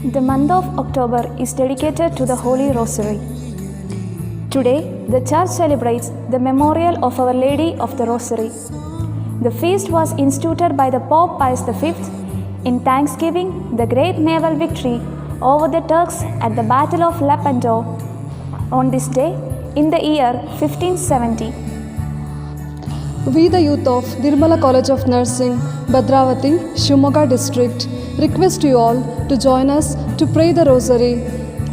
The month of October is dedicated to the Holy Rosary. Today, the Church celebrates the memorial of Our Lady of the Rosary. The feast was instituted by the Pope Pius V in thanksgiving the great naval victory over the Turks at the Battle of Lepanto on this day in the year 1570. We, the youth of Nirmala College of Nursing, Bhadravati, Shimoga district, request you all to join us to pray the Rosary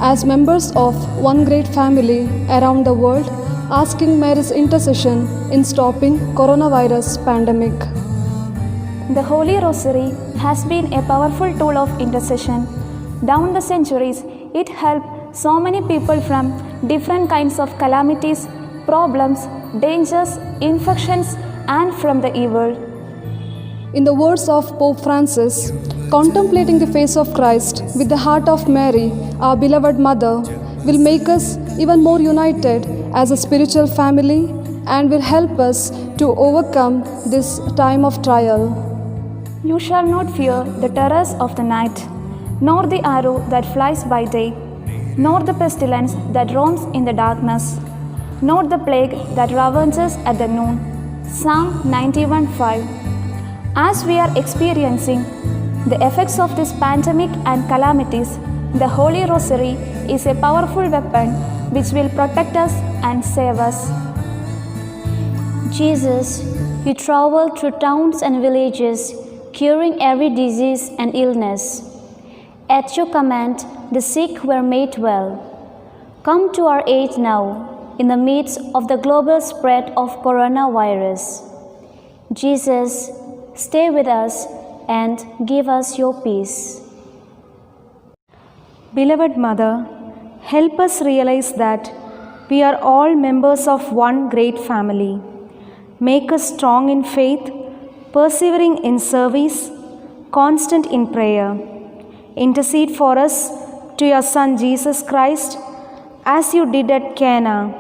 as members of one great family around the world, asking Mary's intercession in stopping coronavirus pandemic. The Holy Rosary has been a powerful tool of intercession. Down the centuries, it helped so many people from different kinds of calamities, problems, dangers, infections, and from the evil. In the words of Pope Francis, contemplating the face of Christ with the heart of Mary, our beloved Mother, will make us even more united as a spiritual family and will help us to overcome this time of trial. You shall not fear the terrors of the night, nor the arrow that flies by day, nor the pestilence that roams in the darkness, nor the plague that ravages at the noon. Psalm 91:5. As we are experiencing the effects of this pandemic and calamities, the Holy Rosary is a powerful weapon which will protect us and save us. Jesus, you traveled through towns and villages, curing every disease and illness. At your command, the sick were made well. Come to our aid now, in the midst of the global spread of coronavirus. Jesus, stay with us and give us your peace. Beloved Mother, help us realize that we are all members of one great family. Make us strong in faith, persevering in service, constant in prayer. Intercede for us to your Son Jesus Christ, as you did at Cana,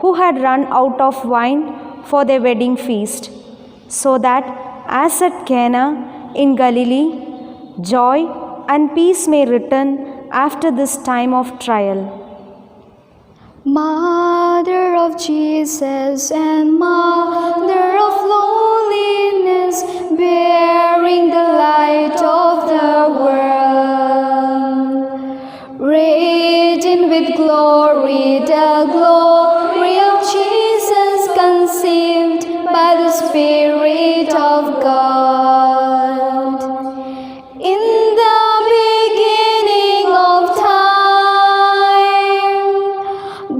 who had run out of wine for their wedding feast, so that, as at Cana in Galilee, joy and peace may return after this time of trial. Mother of Jesus and Mother of lowliness, bearing the light of the world, radiant with glory, the glory of Jesus conceived by the Spirit of God. In the beginning of time,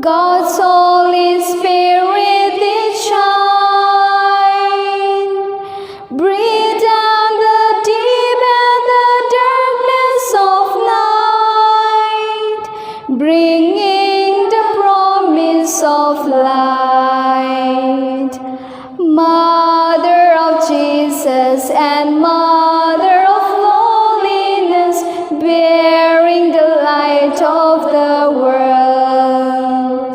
God's Holy Spirit did shine, breathe down the deep and the darkness of night, bringing the promise of light. Mother of Jesus and Mother of lowliness, bearing the light of the world,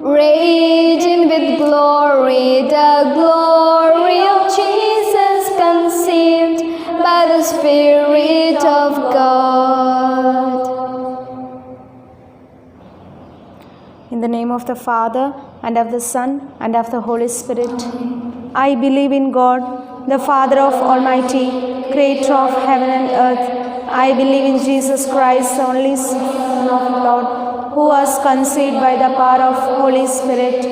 radiant with glory, the glory of Jesus conceived by the Spirit of God. In the name of the Father, and of the Son, and of the Holy Spirit. I believe in God, the Father of Almighty, creator of heaven and earth. I believe in Jesus Christ, the only Son of God, who was conceived by the power of Holy Spirit,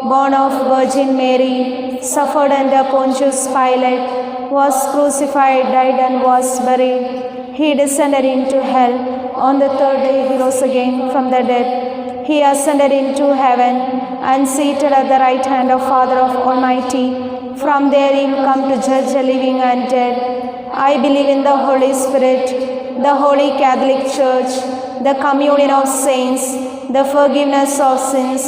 born of Virgin Mary, suffered under Pontius Pilate, was crucified, died, and was buried. He descended into hell. On the third day he rose again from the dead. He ascended into heaven and seated at the right hand of Father of Almighty. From there he will come to judge the living and dead. I believe in the Holy Spirit, the Holy Catholic Church, the communion of saints, the forgiveness of sins,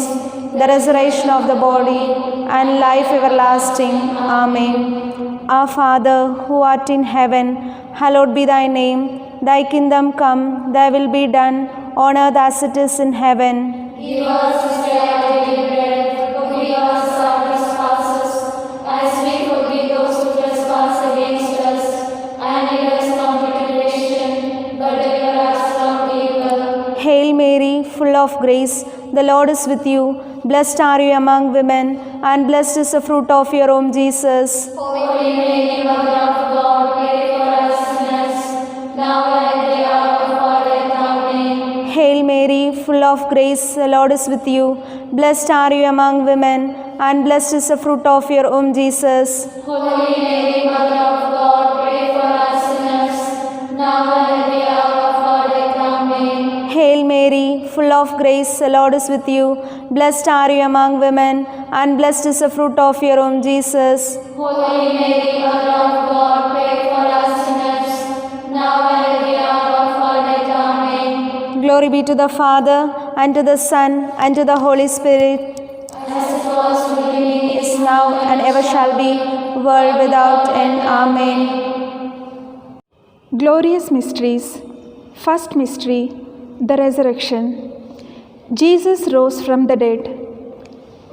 the resurrection of the body, and life everlasting. Amen. Our Father, who art in heaven, hallowed be thy name. Thy kingdom come, thy will be done, on earth as it is in heaven. Give us this day our daily bread, forgive us our trespasses, as we forgive those who trespass against us, and lead us not into temptation, but deliver us grace, the Lord is with you. Blessed are you among women, and blessed is the fruit of your womb, Jesus. Holy Mary, Mother of God, pray for us sinners, now and at the hour of our death. Amen. Hail Mary, full of grace, the Lord is with you. Blessed are you among women, and blessed is the fruit of your womb, Jesus. Holy Mary, Mother of God, pray for us sinners, now and at the hour of our death. Amen. Hail Mary, full of grace, the Lord is with you. Blessed are you among women, and blessed is the fruit of your womb, Jesus. Holy Mary, Mother of God, pray for us sinners, now and at the hour of our death. Amen. Glory be to the Father, and to the Son, and to the Holy Spirit, As it was in the beginning, is now, and ever shall be, world without end. Amen. Glorious mysteries. First mystery, the resurrection. Jesus rose from the dead.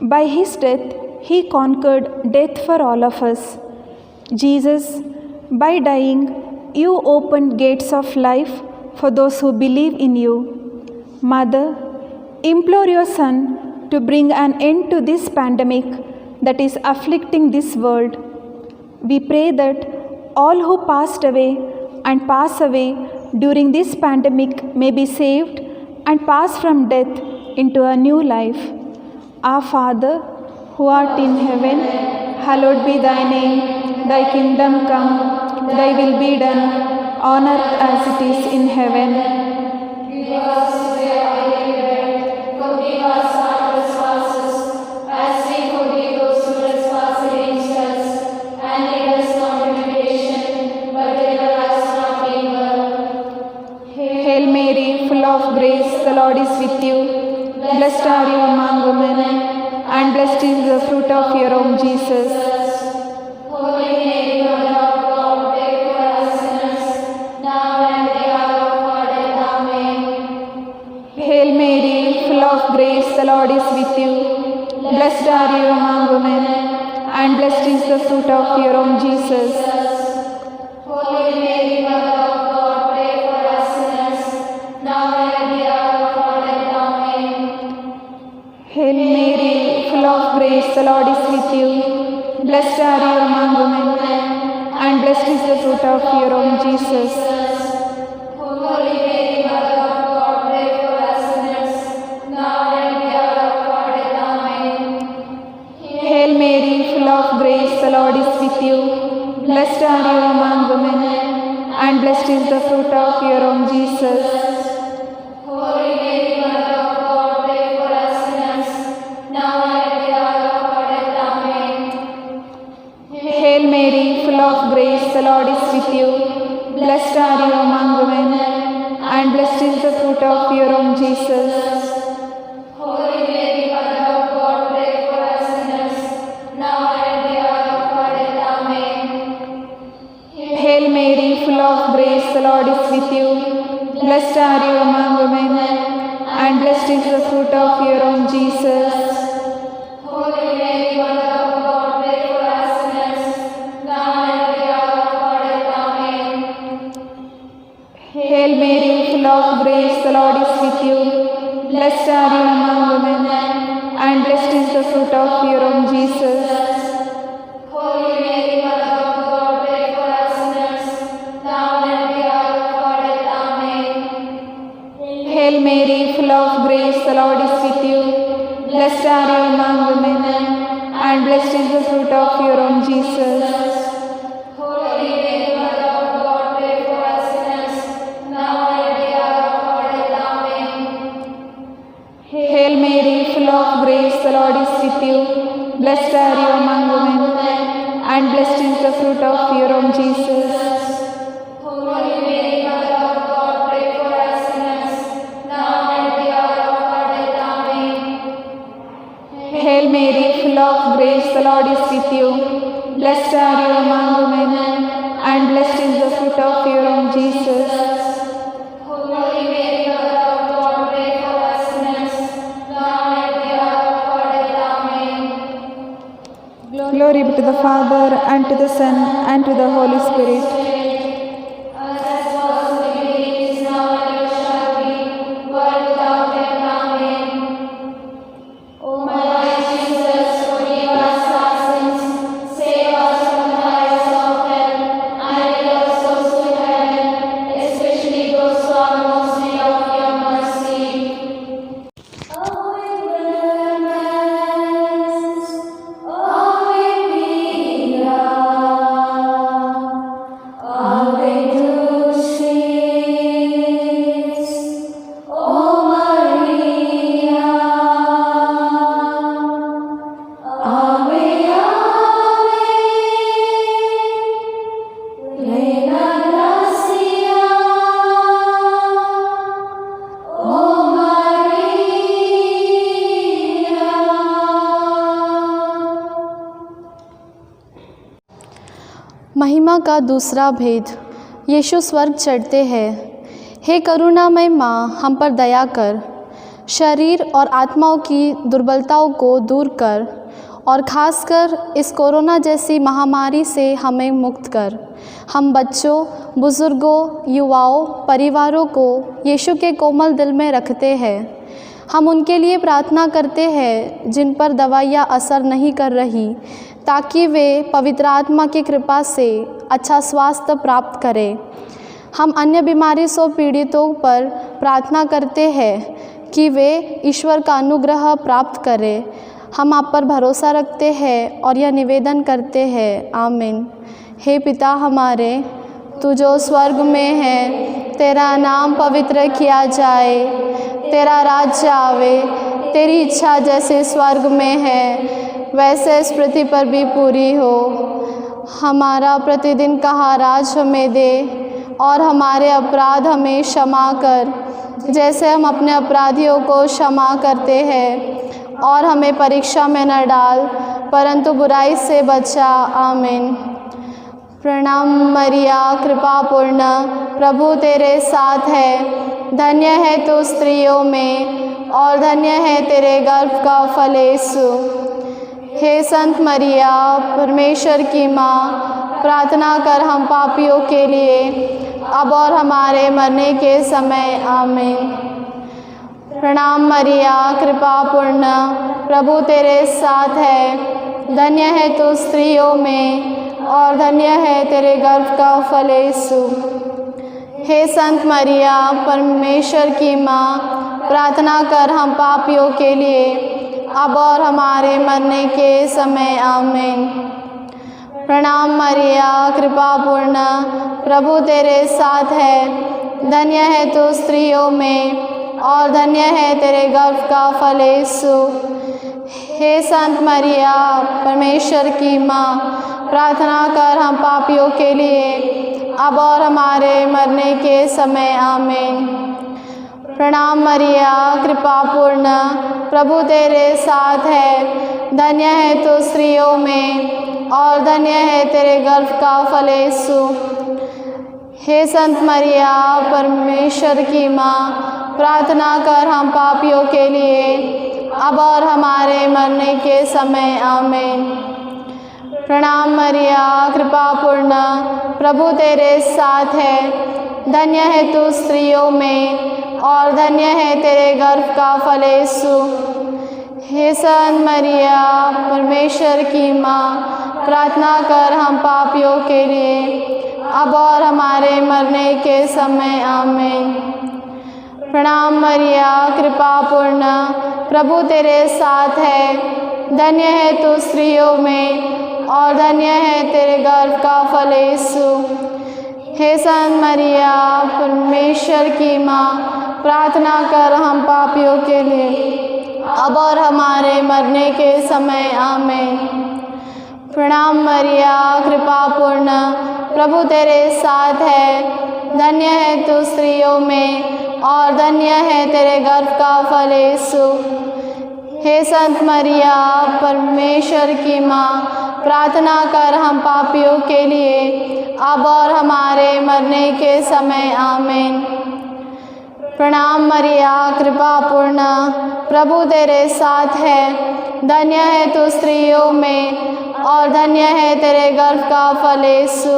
By his death, he conquered death for all of us. Jesus, by dying, you opened gates of life for those who believe in you. Mother, implore your Son to bring an end to this pandemic that is afflicting this world. We pray that all who passed away and pass away during this pandemic may be saved and pass from death into a new life. Our Father, who art in heaven, hallowed be thy name. Thy kingdom come, thy will be done, on earth as it is in heaven. give us this day our daily bread. Forgive us our trespasses, as we forgive those who trespass against us. And lead us not into temptation, but deliver us from evil. Hail Mary, full of grace, the Lord is with you. Blessed are you among women, and blessed is the fruit of your womb, Jesus. Holy Mary, Mother of God, pray for us sinners, now and at the hour of our death. Amen. Hail Mary, full of grace, the Lord is with you. Blessed are you among women, and blessed is the fruit of your womb, Jesus. Holy Mary, Mother of God, pray for us sinners, now and at the hour of our death. Amen. Hail Mary, full of grace, the Lord is with you. Blessed are you among women, and blessed is the fruit of your womb, Jesus. Holy Mary, Mother of God, pray for us sinners, now and at the hour of our death. Amen. Hail Mary, full of grace, the Lord is with you. Blessed are you among women, and blessed is the fruit of your womb, Jesus. Holy Mary, Mother of God, pray for us sinners, now and at the hour of our death. Amen. Hail Mary, full of grace, the Lord is with you. Blessed are you among women, and blessed is the fruit of your womb, Jesus. Holy Mary, Mother of God, pray for us sinners, now and at the hour of our death. Amen. Hail Mary, full of grace, the Lord is with you. Blessed are you among women, and blessed is the fruit of your womb, Jesus. Holy Mary, Mother of God, pray for us sinners, now and at the hour of our death. Amen. Hail Mary, full of grace, the Lord is with you. Blessed are you among women, and blessed is the fruit of your womb, Jesus. Holy Mary, Mother of God, pray for us sinners, now and at the hour of our death. Amen. Hail Mary, full of grace, the Lord is with you. Blessed are you among women, and blessed is the fruit of your womb, Jesus. Holy Mary, Mother of God, pray for us sinners, now and at the hour of our death. Amen. Hail Mary, full of grace, the Lord is with you. Blessed are you among women, and blessed is the fruit of your womb, Jesus. Holy Mary, Mother of God, pray for us sinners, now and at the hour of our death. Amen. Hail Mary, full of grace, the Lord is with you. Blessed are you among women, and blessed is the fruit of your womb, Jesus. Holy Mary, Mother of God, pray for us sinners, now and at the hour of our death. Amen. Glory be to the Father, and to the Son, and to the Holy Spirit. As it was in the beginning, is now, and ever shall be, world without end. Amen. महिमा का दूसरा भेद। यीशु स्वर्ग चढ़ते हैं। हे करुणामय माँ, हम पर दया कर, शरीर और आत्माओं की दुर्बलताओं को दूर कर और ख़ासकर इस कोरोना जैसी महामारी से हमें मुक्त कर। हम बच्चों, बुज़ुर्गों, युवाओं, परिवारों को यीशु के कोमल दिल में रखते हैं। हम उनके लिए प्रार्थना करते हैं जिन पर दवाइयाँ असर नहीं कर रही, ताकि वे पवित्र आत्मा की कृपा से अच्छा स्वास्थ्य प्राप्त करें। हम अन्य बीमारी से पीड़ितों पर प्रार्थना करते हैं कि वे ईश्वर का अनुग्रह प्राप्त करें। हम आप पर भरोसा रखते हैं और यह निवेदन करते हैं, आमीन। हे पिता हमारे, तू जो स्वर्ग में है, तेरा नाम पवित्र किया जाए, तेरा राज्य आवे, तेरी इच्छा जैसे स्वर्ग में है वैसे इस पृथ्वी पर भी पूरी हो। हमारा प्रतिदिन का आहार हमें दे और हमारे अपराध हमें क्षमा कर, जैसे हम अपने अपराधियों को क्षमा करते हैं, और हमें परीक्षा में न डाल परंतु बुराई से बचा, आमीन। प्रणाम मरिया, कृपा पूर्ण, प्रभु तेरे साथ है, धन्य है तू स्त्रियों में और धन्य है तेरे गर्भ का फल यीशु। हे संत मरिया, परमेश्वर की माँ, प्रार्थना कर हम पापियों के लिए, अब और हमारे मरने के समय, आमीन। प्रणाम मरिया, कृपा पूर्ण, प्रभु तेरे साथ है, धन्य है तू स्त्रियों में और धन्य है तेरे गर्भ का फल यीशु। हे संत मरिया, परमेश्वर की माँ, प्रार्थना कर हम पापियों के लिए, अब और हमारे मरने के समय, आमीन। प्रणाम मरिया, कृपा पूर्ण, प्रभु तेरे साथ है, धन्य है तू स्त्रियों में और धन्य है तेरे गर्भ का फल यीशु। हे संत मरिया, परमेश्वर की माँ, प्रार्थना कर हम पापियों के लिए, अब और हमारे मरने के समय, आमीन। प्रणाम मरिया, कृपा पूर्ण, प्रभु तेरे साथ है, धन्य है तू स्त्रियों में और धन्य है तेरे गर्भ का फल यीशु। हे संत मरिया, परमेश्वर की माँ, प्रार्थना कर हम पापियों के लिए, अब और हमारे मरने के समय, आमीन। प्रणाम मरिया, कृपा पूर्ण, प्रभु तेरे साथ है, धन्य है तू स्त्रियों में और धन्य है तेरे गर्भ का फल यीशु। हे संत मरिया, परमेश्वर की माँ, प्रार्थना कर हम पापियों के लिए, अब और हमारे मरने के समय, आमीन। प्रणाम मरिया, कृपा पूर्ण, प्रभु तेरे साथ है, धन्य है तू स्त्रियों में और धन्य है तेरे गर्भ का फल यीशु। हे संत मरिया, परमेश्वर की माँ, प्रार्थना कर हम पापियों के लिए, अब और हमारे मरने के समय, आमीन। प्रणाम मरिया, कृपा पूर्ण, प्रभु तेरे साथ है, धन्य है तू स्त्रियों में और धन्य है तेरे गर्भ का फल यीशु। हे संत मरिया, परमेश्वर की माँ, प्रार्थना कर हम पापियों के लिए, अब और हमारे मरने के समय, आमीन। प्रणाम मरिया, कृपा पूर्ण, प्रभु तेरे साथ है, धन्य है तू स्त्रियों में और धन्य है तेरे गर्भ का फल यीशु।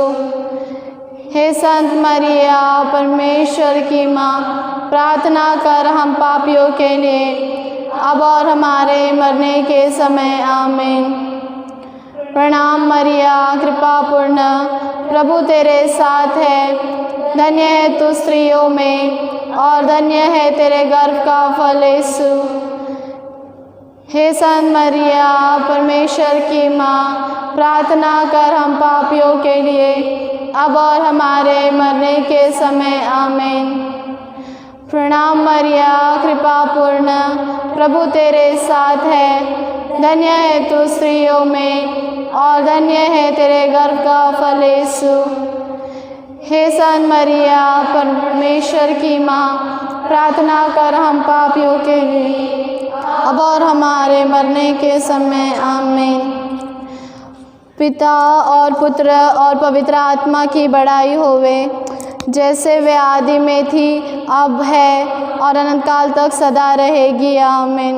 हे संत मरिया, परमेश्वर की माँ, प्रार्थना कर हम पापियों के लिए, अब और हमारे मरने के समय, आमीन। प्रणाम मरिया, कृपा पूर्ण, प्रभु तेरे साथ है, धन्य है तू स्त्रियों में और धन्य है तेरे गर्भ का फल यीशु। हे संत मरिया, परमेश्वर की माँ, प्रार्थना कर हम पापियों के लिए, अब और हमारे मरने के समय, आमीन। प्रणाम मरिया, कृपा पूर्ण, प्रभु तेरे साथ है, धन्य है तू स्त्रियों में और धन्य है तेरे गर्भ का फल यीशु। हे संत मरिया, परमेश्वर की माँ, प्रार्थना कर हम पापियों के लिए, अब और हमारे मरने के समय, आमीन। पिता और पुत्र और पवित्र आत्मा की बड़ाई होवे, जैसे वे आदि में थी, अब है और अनंत काल तक सदा रहेगी। आमीन।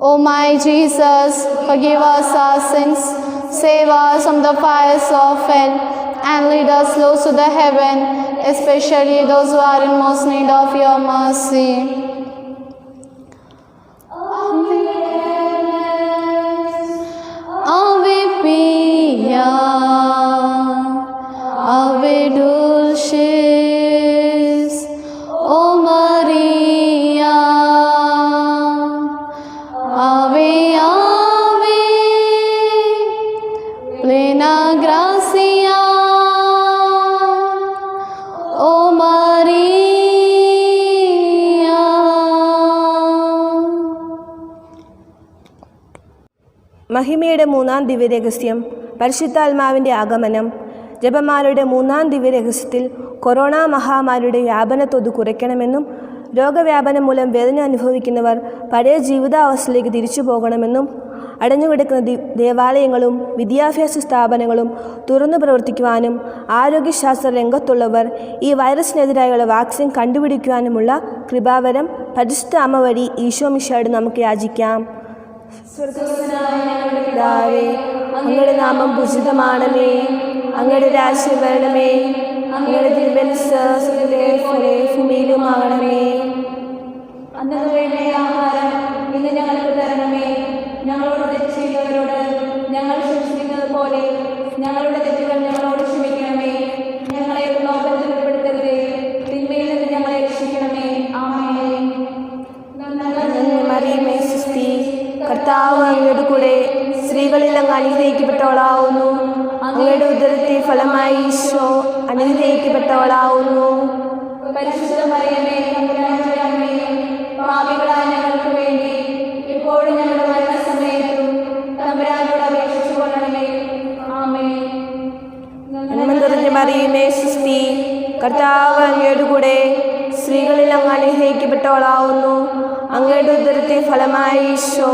O my Jesus, forgive us our sins, save us from the fires of hell, and lead us close to the heaven, especially those who are in most need of your mercy. Ave Pia, Ave Dulcis, O Maria, Ave, Ave, plena gracia, O Maria. മഹിമയുടെ മൂന്നാം ദിവ്യരഹസ്യം പരിശുദ്ധാത്മാവിൻ്റെ ആഗമനം. ജപമാലയുടെ മൂന്നാം ദിവ്യരഹസ്യത്തിൽ corona മഹാമാരിയുടെ വ്യാപനത്തോത് കുറയ്ക്കണമെന്നും രോഗവ്യാപനം മൂലം വേദന അനുഭവിക്കുന്നവർ പഴയ ജീവിതാവസ്ഥയിലേക്ക് തിരിച്ചു പോകണമെന്നും അടഞ്ഞുകിടക്കുന്ന ദേവാലയങ്ങളും വിദ്യാഭ്യാസ സ്ഥാപനങ്ങളും തുറന്നു പ്രവർത്തിക്കുവാനും ആരോഗ്യശാസ്ത്ര രംഗത്തുള്ളവർ ഈ വൈറസിനെതിരായുള്ള വാക്സിൻ കണ്ടുപിടിക്കുവാനുമുള്ള കൃപാവരം പരിശുദ്ധ അമ്മ വഴി ഈശോ മിശിഹായോട് നമുക്ക് യാചിക്കാം. പിതാവേ, അങ്ങയുടെ നാമം പൂജിതമാണമേ, അങ്ങയുടെ രാജ്യം വരണമേ, അങ്ങയുടെ തിരുമനസ്സ് സ്വർഗ്ഗത്തിലെ പോലെ ഭൂമിയിലുമാകണമേ. അന്നു വേണ്ട ആഹാരം ഇന്ന് ഞങ്ങൾക്ക് തരണമേ. ഞങ്ങളോട് തെറ്റ് ചെയ്യുന്നവരോട് ഞങ്ങൾ ക്ഷമിക്കുന്നത് പോലെ ഞങ്ങളുടെ തെറ്റുകൾ ഞങ്ങളോട് ക്ഷമിക്കണമേ. ഞങ്ങളെ ലോകത്തിൽ ഉൾപ്പെടുത്തരുതേ, തിന്മയിൽ നിന്ന് ഞങ്ങളെ രക്ഷിക്കണമേ. ആമേൻ. മറിയമേ സുസ്തി, കർത്താവ് അങ്ങയുടെ കൂടെ സ്ത്രീകളിൽ അങ്ങ് അനുഗ്രഹിക്കപ്പെട്ടവളാവുന്നു. അങ്ങയുടെ ഉദരത്തെ ഫലമായി ഈശോ അനുഗ്രഹിക്കപ്പെട്ടവളാവുന്നു. പരിശുദ്ധ മറിയമേ, തമ്പുരാന്റെ അമ്മേ, പാപികളായ ഞങ്ങൾക്ക് വേണ്ടി ഇപ്പോഴും ഞങ്ങളുടെ മരണസമയത്തും തമ്പുരാനോട് അപേക്ഷിച്ചു കൊള്ളണമേ. ആമേൻ. നന്മ നിറഞ്ഞ മറിയമേ സുസ്തി, കർത്താവ് അങ്ങയുടെ കൂടെ സ്ത്രീകളിൽ അങ്ങ് അനുഗ്രഹിക്കപ്പെട്ടവളാവുന്നു. അങ്ങയുടെ ഉദരത്തെ ഫലമായി ഈശോ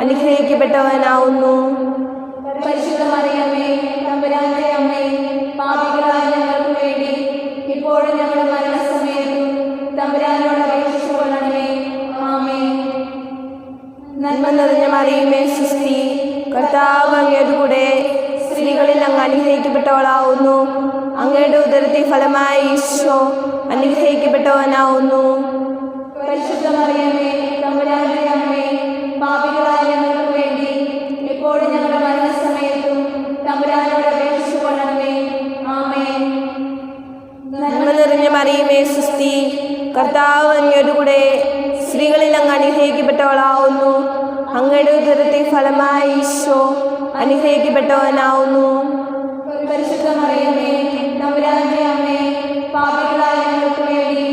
അനുഗ്രഹിക്കപ്പെട്ടവനാവുന്നു. പരിശുദ്ധ മറിയമേ, തമ്പുരാന്റെ അമ്മേ, പാപികളായ ഞങ്ങൾക്ക് വേണ്ടി ഇപ്പോഴും ഞങ്ങളുടെ മരണസമയത്തും തമ്പുരാനോട് അപേക്ഷിച്ചു കൊള്ളണമേ. ആമേൻ. നന്മ നിറഞ്ഞ മറിയമേ സുസ്തി, കർത്താവ് അങ്ങയുടെ കൂടെ സ്ത്രീകളിൽ അങ്ങ് അനുഗ്രഹിക്കപ്പെട്ടവളാവുന്നു. അങ്ങയുടെ ഉദരത്തെ ഫലമായി ഈശോ അനുഗ്രഹിക്കപ്പെട്ടവനാവുന്നു. പരിശുദ്ധ മറിയമേ, തമ്പുരാന്റെ അമ്മേ, പാപികളായ ഞങ്ങൾക്ക് വേണ്ടി ഇപ്പോഴും ഞങ്ങളുടെ മരണസമയത്തും തമ്പുരാനോട് അപേക്ഷിച്ചു കൊള്ളണമേ. ആമേൻ. നന്മ നിറഞ്ഞ മറിയമേ സുസ്തി, കർത്താവ് അങ്ങയുടെ കൂടെ സ്ത്രീകളിൽ അങ്ങ് അനുഗ്രഹിക്കപ്പെട്ടവളാവുന്നു. അങ്ങയുടെ ഉദരത്തെ ഫലമായി ഈശോ അനുഗ്രഹിക്കപ്പെട്ടവനാവുന്നു. പരിശുദ്ധ മറിയമേ, തമ്പുരാന്റെ അമ്മേ, പാപികളായ ഞങ്ങൾക്ക് വേണ്ടി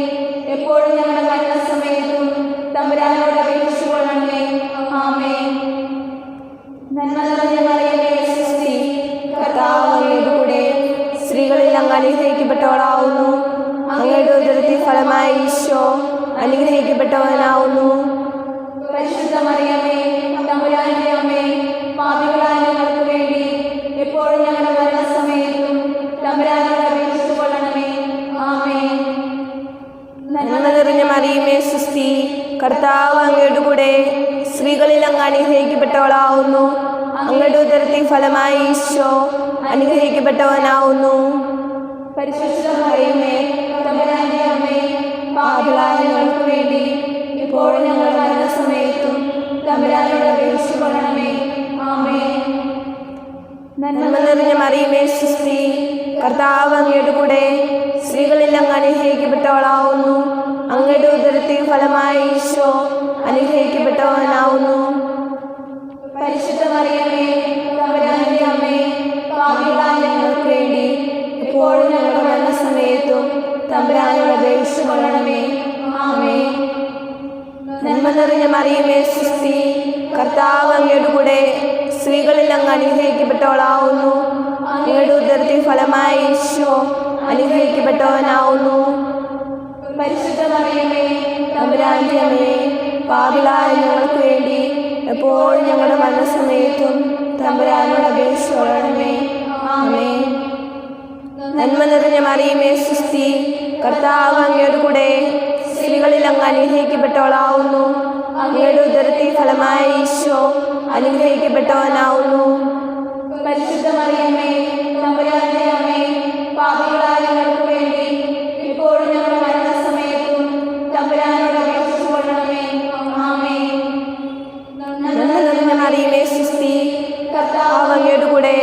എപ്പോഴും ഞങ്ങളുടെ മരണസമയത്തും തമ്പുരാനോട് അപേക്ഷിച്ചു കൊള്ളണമേ. ആമേൻ. നന്മ നിറഞ്ഞ മറിയമേ സുസ്തി, കർത്താവ് അങ്ങയുടെ കൂടെ സ്ത്രീകളിൽ അങ്ങ് അനുഗ്രഹിക്കപ്പെട്ടവളാവുന്നു. അങ്ങയുടെ ഉദരത്തെ ഫലമായി ഈശോ അനുഗ്രഹിക്കപ്പെട്ടവനാവുന്നു. പരിശുദ്ധ മറിയമേ, തമ്പുരാന്റെ അമ്മേ, പാപികളായ ഞങ്ങൾക്ക് വേണ്ടി എപ്പോഴും ഞങ്ങളുടെ മരണസമയത്തും തമ്പുരാനോട് അപേക്ഷിച്ചു കൊള്ളണമേ. ആമേൻ. നന്മ നിറഞ്ഞ മറിയമേ സുസ്തി, കർത്താവ് അങ്ങയുടെ കൂടെ സ്ത്രീകളിൽ അങ്ങ് അനുഗ്രഹിക്കപ്പെട്ടവളാവുന്നു. അങ്ങയുടെ ഉദരത്തെ ഫലമായി ഈശോ അനുഗ്രഹിക്കപ്പെട്ടവനാവുന്നു. പരിശുദ്ധ മറിയമേ, തമ്പുരാന്റെ അമ്മേ, പാപികളായ ഞങ്ങൾക്ക് വേണ്ടി ഇപ്പോഴും ഞങ്ങളുടെ മരണസമയത്തും തമ്പുരാനോട് അപേക്ഷിച്ചു കൊള്ളണമേ. ആമേൻ. നന്മ നിറഞ്ഞ മറിയമേ സുസ്തി, കർത്താവ് അങ്ങയുടെ കൂടെ സ്ത്രീകളിൽ അങ്ങ് അനുഗ്രഹിക്കപ്പെട്ടവളാവുന്നു. അങ്ങയുടെ ഉദരത്തെ ഫലമായി ഈശോ അനുഗ്രഹിക്കപ്പെട്ടവനാവുന്നു. പരിശുദ്ധ മറിയമേ, തമ്പുരാന്റെ അമ്മേ, പാപികളായ ഞങ്ങൾക്ക് വേണ്ടി ഇപ്പോഴും ഞങ്ങളുടെ മരണസമയത്തും തമ്പുരാനോട് അപേക്ഷിച്ചു കൊള്ളണമേ. ആമേൻ. നന്മ നിറഞ്ഞ മറിയമേ സുസ്തി, കർത്താവ് അങ്ങയുടെ കൂടെ സ്ത്രീകളിൽ അങ്ങ് അനുഗ്രഹിക്കപ്പെട്ടവളാവുന്നു. അങ്ങയുടെ ഉദരത്തെ ഫലമായി ഈശോ അനുഗ്രഹിക്കപ്പെട്ടവനാവുന്നു. പരിശുദ്ധ മറിയമേ, തമ്പുരാന്റെ അമ്മേ, പാപികളായ ഞങ്ങൾക്ക് വേണ്ടി എപ്പോഴും ഞങ്ങളുടെ മരണസമയത്തും തമ്പുരാനോട് മറിയമേ സുസ്തി, കർത്താവ് അങ്ങയോട് കൂടെ സ്ത്രീകളിൽ അങ്ങ് അനുഗ്രഹിക്കപ്പെട്ടവളാവുന്നു. അങ്ങയുടെ ഉദരത്തിൻ ഫലമായ ഈശോ അനുഗ്രഹിക്കപ്പെട്ടവനാവുന്നു. പരിശുദ്ധ മറിയമേ തമ്പുരാന്റെ അമ്മേ, പാപികളായ ഞങ്ങൾക്ക് വേണ്ടി ഇപ്പോഴും ഞങ്ങളുടെ മരണസമയത്തും തമ്പുരാനോട് അപേക്ഷിച്ചുകൊള്ളണമേ. ആമേൻ. മറിയമേ സുസ്തി, കർത്താവ് അങ്ങയോട് കൂടെ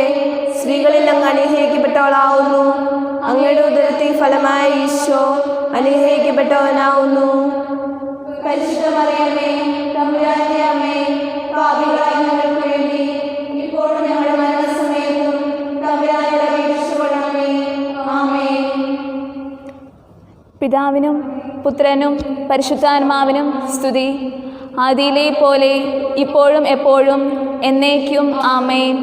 സ്ത്രീകളിൽ അങ്ങ് അനുഗ്രഹിക്കപ്പെട്ടവളാവുന്നു. അങ്ങയുടെ ഉദരത്തിൻ ഫലമായ ഈശോ അനുഗ്രഹിക്കപ്പെട്ടവനാവുന്നു. പരിശുദ്ധ മറിയമേ തമ്പുരാന്റെ അമ്മേ, പാപികളായ ഞങ്ങൾക്ക് വേണ്ടി ഇപ്പോഴും ഞങ്ങളുടെ മരണസമയത്തും തമ്പുരാനോട് അപേക്ഷിച്ചുകൊള്ളണമേ. ആമേൻ. പിതാവിനും പുത്രനും പരിശുദ്ധാത്മാവിനും സ്തുതി, ആദിയിലെ പോലെ ഇപ്പോഴും എപ്പോഴും എന്നേക്കും. ആമേൻ.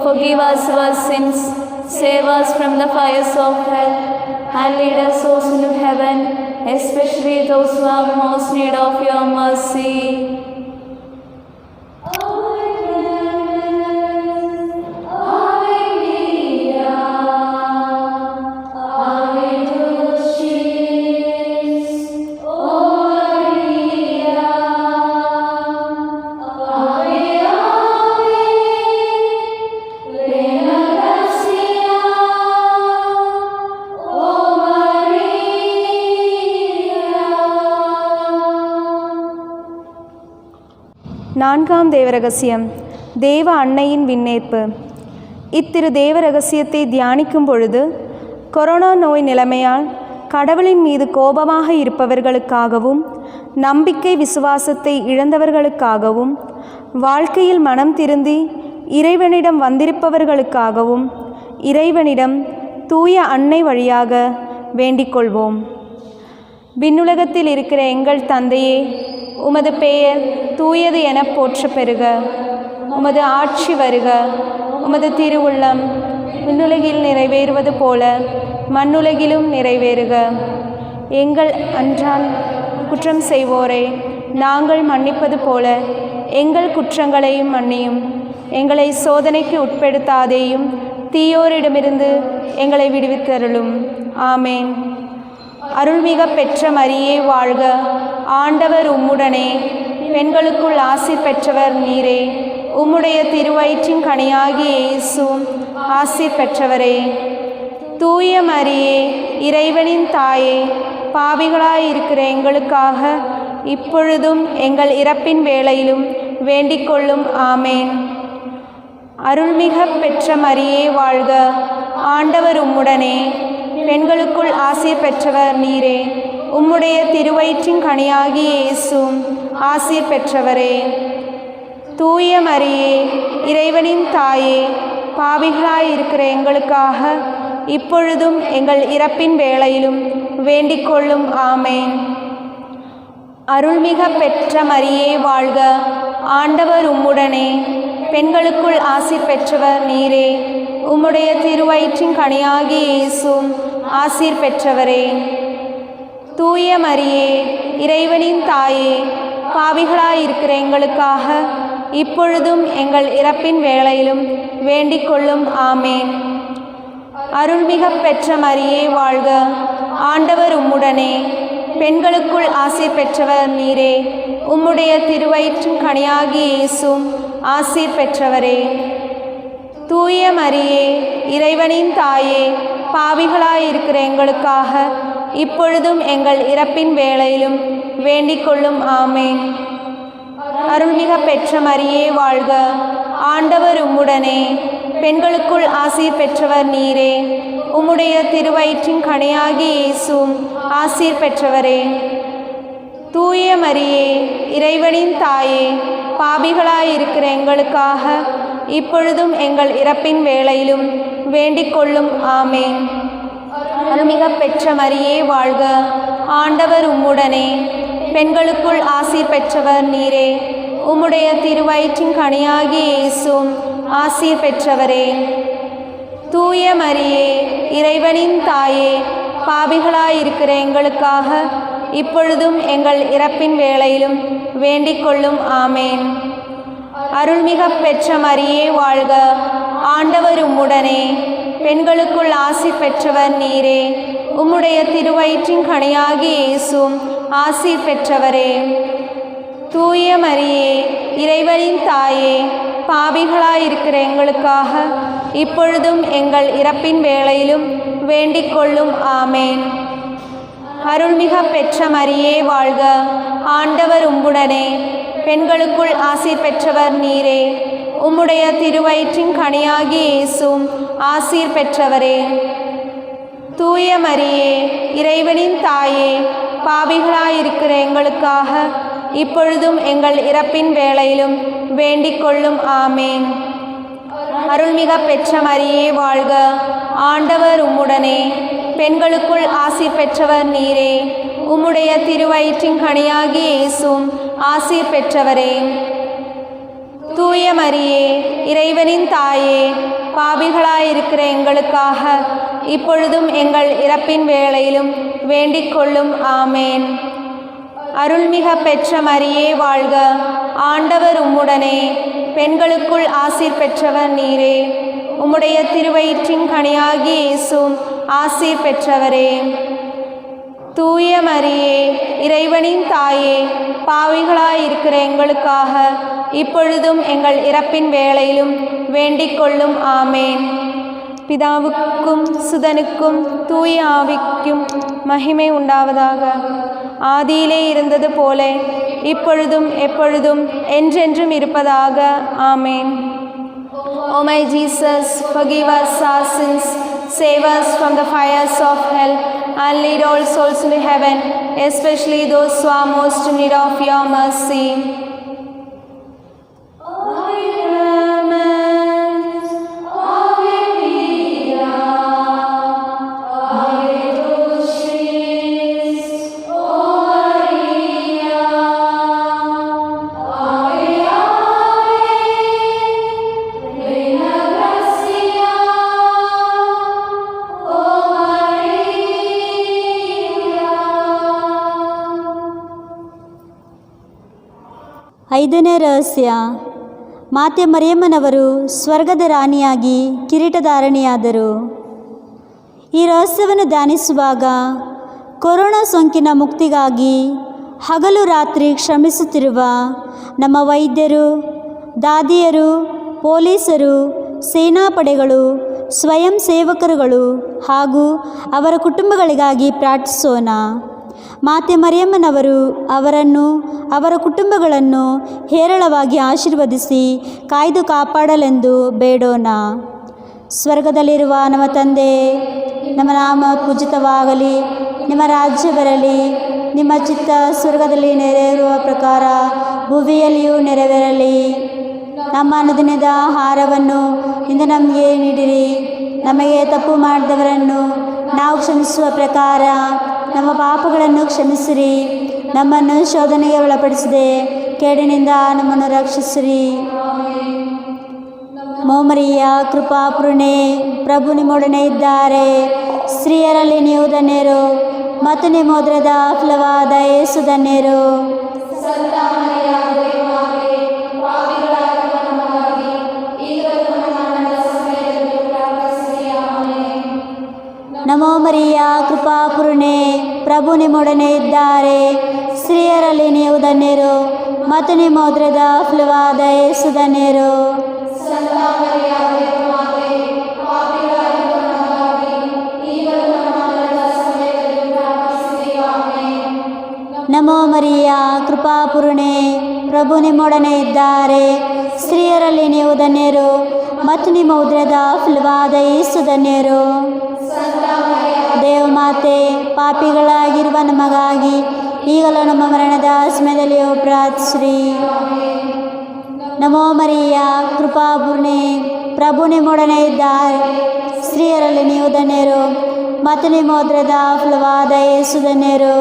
Forgive us our sins, save us from the fires of hell, and lead us souls into heaven, especially those who have most need of your mercy. நான்காம் தேவரகசியம், தேவ அன்னையின் விண்ணேற்பு. இத்திரு தேவ ரகசியத்தை தியானிக்கும் பொழுது கொரோனா நோய் நிலைமையால் கடவுளின் மீது கோபமாக இருப்பவர்களுக்காகவும், நம்பிக்கை விசுவாசத்தை இழந்தவர்களுக்காகவும், வாழ்க்கையில் மனம் திருந்தி இறைவனிடம் வந்திருப்பவர்களுக்காகவும் இறைவனிடம் தூய அன்னை வழியாக வேண்டிக்கொள்வோம். விண்ணுலகத்தில் இருக்கிற எங்கள் தந்தையே, உமது பெயர் தூயது என போற்ற பெறுக. உமது ஆட்சி வருக. உமது திருவுள்ளம் விண்ணுலகில் நிறைவேறுவது போல மண்ணுலகிலும் நிறைவேறுக. எங்கள் அன்றாட குற்றம் செய்வோரை நாங்கள் மன்னிப்பது போல எங்கள் குற்றங்களையும் மன்னியும். எங்களை சோதனைக்கு உட்படுத்தாதேயும், தீயோரிடமிருந்து எங்களை விடுவித்தருளும். ஆமேன். அருள்மிக பெற்ற மரியே வாழ்க, ஆண்டவர் உம்முடனே, பெண்களுக்குள் ஆசீர் பெற்றவர் நீரே. உம்முடைய திருவயிற்றின் கனியாகிய இயேசு ஆசீர் பெற்றவரே. தூய மரியே, இறைவனின் தாயே, பாவிகளாயிருக்கிற எங்களுக்காக இப்பொழுதும் எங்கள் இறப்பின் வேளையிலும் வேண்டிக்கொள்ளும். ஆமேன். அருள்மிக பெற்ற மரியே வாழ்க, ஆண்டவர் உம்முடனே, பெண்களுக்குள் ஆசீர் பெற்றவர் நீரே. உம்முடைய திருவயிற்றின் கனியாகிய இயேசு ஆசீர் பெற்றவரே. தூய மரியே, இறைவனின் தாயே, பாவிகளாயிருக்கிற எங்களுக்காக இப்பொழுதும் எங்கள் இறப்பின் வேளையிலும் வேண்டிக்கொள்ளும். ஆமேன். அருள்மிக பெற்ற மரியே வாழ்க, ஆண்டவர் உம்முடனே, பெண்களுக்குள் ஆசீர் பெற்றவர் நீரே. உம்முடைய திருவயிற்றின் கனியாகிய இயேசு ஆசீர் பெற்றவரே. தூய மரியே, இறைவனின் தாயே, பாவிகளாயிருக்கிற எங்களுக்காக இப்பொழுதும் எங்கள் இறப்பின் வேளையிலும் வேண்டிக்கொள்ளும். ஆமேன். அருள்மிக பெற்ற மரியே வாழ்க, ஆண்டவர் உம்முடனே, பெண்களுக்குள் ஆசீர் பெற்றவர் நீரே. உம்முடைய திருவயிற்றின் கனியாகிய இயேசு ஆசீர் பெற்றவரே. தூய மரியே, இறைவனின் தாயே, பாவிகளாயிருக்கிற எங்களுக்காக இப்பொழுதும் எங்கள் இறப்பின் வேளையிலும் வேண்டிக்கொள்ளும். ஆமேன். அருள்மிக பெற்ற மரியே வாழ்க, ஆண்டவர் உம்முடனே, பெண்களுக்குள் ஆசீர் பெற்றவர் நீரே. உம்முடைய திருவயிற்றின் கனியாகிய இயேசு ஆசீர் பெற்றவரே. தூய மரியே, இறைவனின் தாயே, பாவிகளாயிருக்கிற எங்களுக்காக இப்பொழுதும் எங்கள் இறப்பின் வேளையிலும் வேண்டிக்கொள்ளும். ஆமேன். அருள்மிக பெற்ற மரியே வாழ்க, ஆண்டவர் உம்முடனே, பெண்களுக்குள் ஆசீர் பெற்றவர் நீரே. உம்முடைய திருவயிற்றின் கனியாகிய இயேசு ஆசீர் பெற்றவரே. தூய மரியே, இறைவனின் தாயே, பாவிகளாயிருக்கிற எங்களுக்காக இப்பொழுதும் எங்கள் இறப்பின் வேளையிலும் வேண்டிக்கொள்ளும். ஆமேன். அருள்மிக பெற்ற மரியே வாழ்க, ஆண்டவர் உம்முடனே, பெண்களுக்குள் ஆசி பெற்றவர் நீரே. உம்முடைய திருவயிற்றின் கனியாகிய இயேசுவும் ஆசி பெற்றவரே. தூய மரியே, இறைவனின் தாயே, பாவிகளாயிருக்கிற எங்களுக்காக இப்பொழுதும் எங்கள் இறப்பின் வேளையிலும் வேண்டிக் கொள்ளும். ஆமேன். அருள்மிக பெற்ற மரியே வாழ்க. ஆண்டவர் உம்முடனே. பெண்களுக்குள் ஆசி பெற்றவர் நீரே. உம்முடைய திருவயிற்றின் கனியாகிய இயேசுவும் ஆசீர் பெற்றவரே. தூய மரியே, இறைவனின் தாயே, பாவிகளாயிருக்கிற எங்களுக்காக இப்பொழுதும் எங்கள் இறப்பின் வேளையிலும் வேண்டிக் கொள்ளும். ஆமேன். அருள்மிக பெற்ற மரியே வாழ்க. ஆண்டவர் உம்முடனே. பெண்களுக்குள் ஆசி பெற்றவர் நீரே. உம்முடைய திருவயிற்றின் கனியாகிய இயேசுவும் ஆசீர் பெற்றவரே. தூய மரியே, இறைவனின் தாயே, பாவிகளாயிருக்கிற எங்களுக்காக இப்பொழுதும் எங்கள் இறப்பின் வேளையிலும் வேண்டிக் கொள்ளும். ஆமேன். அருள்மிக பெற்ற மரியே வாழ்க. ஆண்டவர் உம்முடனே. பெண்களுக்குள் ஆசீர் பெற்றவர் நீரே. உம்முடைய திருவயிற்றின் கனியாகிய இயேசுவும் ஆசீர் பெற்றவரே. தூய மரியே, இறைவனின் தாயே, பாவிகளாயிருக்கிற எங்களுக்காக இப்பொழுதும் எங்கள் இறப்பின் வேளையிலும் வேண்டிக் கொள்ளும். ஆமேன். பிதாவுக்கும் சுதனுக்கும் தூய ஆவிக்கும் மகிமை உண்டாவதாக. ஆதியிலே இருந்தது போல இப்பொழுதும் எப்பொழுதும் என்றென்றும் இருப்பதாக. ஆமேன். O my Jesus, forgive us our sins, save us from the fires of hell, and lead all souls into heaven, especially those who are most in need of your mercy. ಐದನೇ ರಹಸ್ಯ, ಮಾತೆ ಮರಿಯಮ್ಮನವರು ಸ್ವರ್ಗದ ರಾಣಿಯಾಗಿ ಕಿರೀಟಧಾರಣೆಯಾದರು. ಈ ರಹಸ್ಯವನ್ನು ಧ್ಯಾನಿಸುವಾಗ ಕೊರೋನಾ ಸೋಂಕಿನ ಮುಕ್ತಿಗಾಗಿ ಹಗಲು ರಾತ್ರಿ ಶ್ರಮಿಸುತ್ತಿರುವ ನಮ್ಮ ವೈದ್ಯರು, ದಾದಿಯರು, ಪೊಲೀಸರು, ಸೇನಾಪಡೆಗಳು, ಸ್ವಯಂ ಸೇವಕರುಗಳು ಹಾಗೂ ಅವರ ಕುಟುಂಬಗಳಿಗಾಗಿ ಪ್ರಾರ್ಥಿಸೋಣ. ಮಾತೆ ಮರಿಯಮ್ಮನವರು ಅವರನ್ನು, ಅವರ ಕುಟುಂಬಗಳನ್ನು ಹೇರಳವಾಗಿ ಆಶೀರ್ವದಿಸಿ ಕಾಯ್ದು ಕಾಪಾಡಲೆಂದು ಬೇಡೋಣ. ಸ್ವರ್ಗದಲ್ಲಿರುವ ನಮ್ಮ ತಂದೆ, ನಮ್ಮ ನಾಮ ಪೂಜಿತವಾಗಲಿ, ನಿಮ್ಮ ರಾಜ್ಯ ಬರಲಿ, ನಿಮ್ಮ ಚಿತ್ತ ಸ್ವರ್ಗದಲ್ಲಿ ನೆರವೇರುವ ಪ್ರಕಾರ ಭುವಿಯಲ್ಲಿಯೂ ನೆರವೇರಲಿ. ನಮ್ಮ ಅನುದಿನದ ಆಹಾರವನ್ನು ಇಂದು ನಮಗೆ ನೀಡಿರಿ. ನಮಗೆ ತಪ್ಪು ಮಾಡಿದವರನ್ನು ನಾವು ಕ್ಷಮಿಸುವ ಪ್ರಕಾರ ನಮ್ಮ ಪಾಪಗಳನ್ನು ಕ್ಷಮಿಸಿರಿ. ನಮ್ಮನ್ನು ಶೋಧನೆಗೆ ಒಳಪಡಿಸದೆ ಕೇಡಿನಿಂದ ನಮ್ಮನ್ನು ರಕ್ಷಿಸಿರಿ. ಮೋಮರಿಯ ಕೃಪಾಪೂರ್ಣೆ, ಪ್ರಭು ನಿಮ್ಮೊಡನೆ ಇದ್ದಾರೆ. ಸ್ತ್ರೀಯರಲ್ಲಿ ನೀವು ಧನ್ಯರು ಮತ್ತು ನಿಮ್ಮ ಉದರದ ಫಲವಾದ ಯೇಸು ಧನ್ಯರು. ನಮೋ ಮರಿಯ ಕೃಪಾಪೂರ್ಣೆ, ಪ್ರಭು ನಿಮ್ಮೊಡನೆ ಇದ್ದಾರೆ. ಸ್ತ್ರೀಯರಲ್ಲಿ ನೀವು ಧನ್ಯರು ಮತ್ತು ನಿಮ್ಮ ಉದರದ ಫಲವಾದ ಯೇಸು ಧನ್ಯರು. ನಮೋ ಮರಿಯ ಕೃಪಾಪೂರ್ಣೆ, ಪ್ರಭು ನಿಮ್ಮೊಡನೆ ಇದ್ದಾರೆ. ಸ್ತ್ರೀಯರಲ್ಲಿ ನೀವು ಧನ್ಯರು ಮತ್ತು ನಿಮ್ಮ ಉದರದ ಫಲವಾದ ಯೇಸು ಧನ್ಯರು. ದೇವಮಾತೆ, ಪಾಪಿಗಳಾಗಿರುವ ನಮಗಾಗಿ ಈಗಲೂ ನಮ್ಮ ಮರಣದ ಸಮಯದಲ್ಲಿಯೂ ಪ್ರಾರ್ಥಿಸಿರಿ. ನಮೋ ಮರಿಯ ಕೃಪಾಪೂರ್ಣೆ, ಪ್ರಭು ನಿಮ್ಮೊಡನೆ ಇದ್ದಾರೆ. ಸ್ತ್ರೀಯರಲ್ಲಿ ನೀವು ಧನ್ಯರು ಮತ್ತು ನಿಮ್ಮ ಉದರದ ಫಲವಾದ ಯೇಸು ಧನ್ಯರು.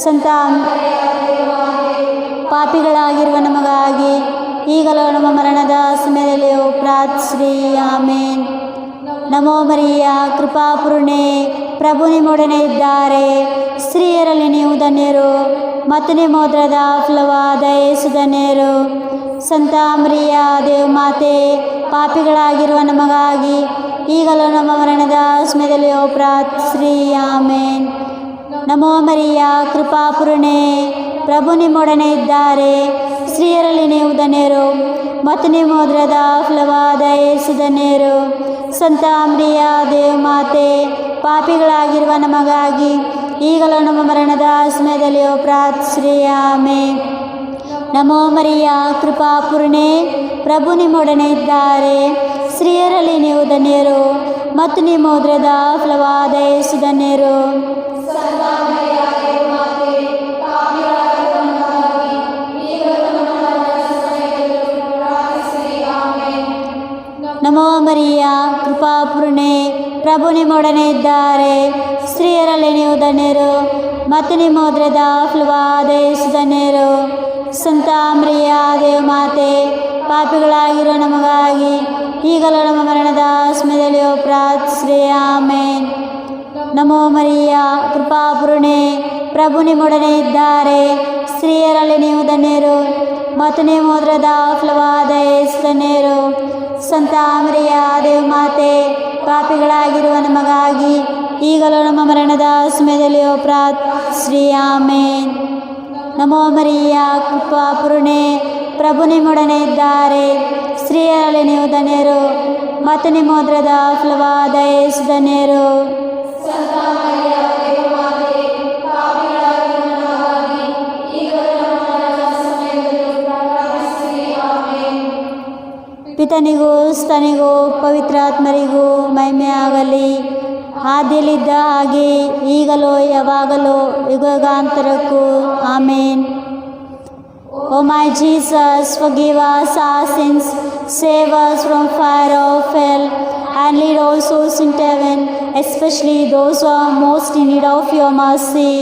ಸಂತ ಪಾಪಿಗಳಾಗಿರುವ ನಮಗಾಗಿ ಈಗಲೂ ನಮ್ಮ ಮರಣದ ಸಮಯದಲ್ಲಿಯೂ ಪ್ರಾರ್ಥಿಸಿರಿ. ಆಮೇನ್. ನಮೋ ಮರಿಯ ಕೃಪಾಪೂರ್ಣೆ, ಪ್ರಭು ನಿಮ್ಮೊಡನೆ ಇದ್ದಾರೆ. ಸ್ತ್ರೀಯರಲ್ಲಿ ನೀವು ಧನ್ಯರು ಮತ್ತು ನಿಮ್ಮೋದ್ರದ ಫಲವಾದ ಯೇಸು ಧನ್ಯರು. ಸಂತ ಮರಿಯ ದೇವಮಾತೆ, ಪಾಪಿಗಳಾಗಿರುವ ನಮಗಾಗಿ ಈಗಲೂ ನಮ್ಮ ಮರಣದ ಸಮಯದಲ್ಲಿಯೂ ಪ್ರಾರ್ಥಿಸಿರಿ. ಆಮೇನ್. ನಮೋ ಮರಿಯ ಕೃಪಾಪೂರ್ಣೆ, ಪ್ರಭು ನಿಮ್ಮೊಡನೆ ಇದ್ದಾರೆ. ಸ್ತ್ರೀಯರಲ್ಲಿ ನೀವು ಧನ್ಯರು ಮತ್ತು ನಿಮ್ಮೋದ್ರದ ಫಲವಾದ ಯೇಸು ಧನ್ಯರು. ಸಂತ ಮರಿಯ ದೇವಮಾತೆ, ಪಾಪಿಗಳಾಗಿರುವ ನಮಗಾಗಿ ಈಗಲೂ ನಮ್ಮ ಮರಣದ ಸಮಯದಲ್ಲಿಯೂ ಪ್ರಾರ್ಥಿಸಿರಿ. ಆಮೇನ್. ನಮೋ ಮರಿಯ ಕೃಪಾಪೂರ್ಣೆ, ಪ್ರಭು ನಿಮ್ಮೊಡನೆ ಇದ್ದಾರೆ. ಸ್ತ್ರೀಯರಲ್ಲಿ ನೀವು ಧನ್ಯರು ಮತ್ತು ನಿಮ್ಮೋದ್ರದ ಫಲವಾದ ಯೇಸು ಧನ್ಯರು. ನಮೋ ಮರಿಯ ಕೃಪಾಪೂರ್ಣೆ, ಪ್ರಭು ನಿಮ್ಮೊಡನೆ ಇದ್ದಾರೆ. ಸ್ತ್ರೀಯರಲ್ಲಿ ನೀವು ಧನ್ಯರು ಮತ್ತು ನಿಮ್ಮೋದ್ರದ ಫಲವಾದ ಯೇಸು ಧನ್ಯರು. ಸಂತ ಮರಿಯ ದೇವಮಾತೆ, ಪಾಪಿಗಳಾಗಿರೋ ನಮಗಾಗಿ ಈಗಲೂ ನಮ್ಮ ಮರಣದ ಸಮಯದಲ್ಲಿಯೂ ಪ್ರಾರ್ಥಿಸಿರಿ. ಆಮೇನ್. ನಮೋ ಮರಿಯ ಕೃಪಾಪೂರ್ಣೆ, ಪ್ರಭು ನಿಮ್ಮೊಡನೆ ಇದ್ದಾರೆ. ಸ್ತ್ರೀಯರಲ್ಲಿ ನೀವು ಧನ್ಯರು ಮತ್ತು ನಿಮ್ಮೋದ್ರದ ಫಲವಾದ ಯೇಸು ಧನ್ಯರು. ಸಂತ ಮರಿಯ ದೇವಮಾತೆ, ಪಾಪಿಗಳಾಗಿರುವ ನಮಗಾಗಿ ಈಗಲೂ ನಮ್ಮ ಮರಣದ ಸಮಯದಲ್ಲಿಯೂ ಪ್ರಾರ್ಥಿಸಿರಿ. ಆಮೇನ್. ನಮೋ ಮರಿಯ ಕೃಪಾಪೂರ್ಣೆ, ಪ್ರಭು ನಿಮ್ಮೊಡನೆ ಇದ್ದಾರೆ. ಸ್ತ್ರೀಯರಲ್ಲಿ ನೀವು ಧನ್ಯರು ಮತ್ತು ನಿಮ್ಮೋದ್ರದ ಫಲವಾದ ಯೇಸು ಧನ್ಯರು. ಪಿತನಿಗೂ ಸ್ತನಿಗೂ ಪವಿತ್ರಾತ್ಮರಿಗೂ ಮಹಿಮೆ ಆಗಲಿ, ಆದಿಯಲ್ಲಿದ್ದ ಹಾಗೆ ಈಗಲೂ ಯಾವಾಗಲೂ ಯುಗಾಂತರಕ್ಕೂ. ಆಮೇನ್. O my Jesus, forgive us our sins, save us from fire of hell, and lead all souls into heaven, especially those who are most in need of your mercy.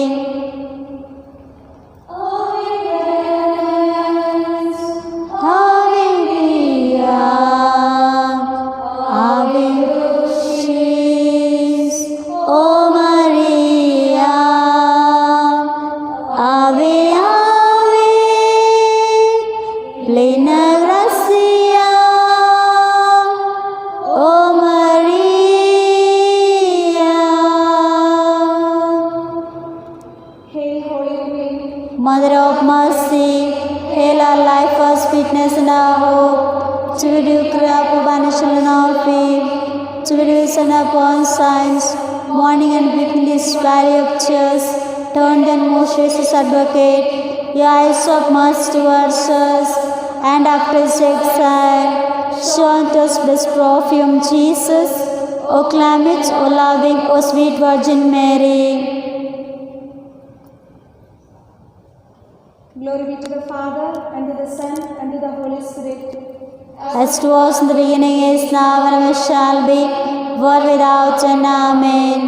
Mother of mercy, hail our life, our sweetness and our hope. To you cry for banishment of faith. To you send upon signs, mourning and weeping in this valley of tears. Turn then, most gracious advocate, your eyes of mercy towards us, and after his exile, show unto us blessed perfume, Jesus. O clement, O loving, O sweet Virgin Mary. Glory be to the Father, and to the Son, and to the Holy Spirit. As it was in the beginning, is now, and ever shall be, world without end. Amen.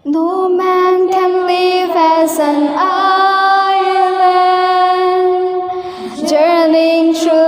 No man can live as an island, journeying through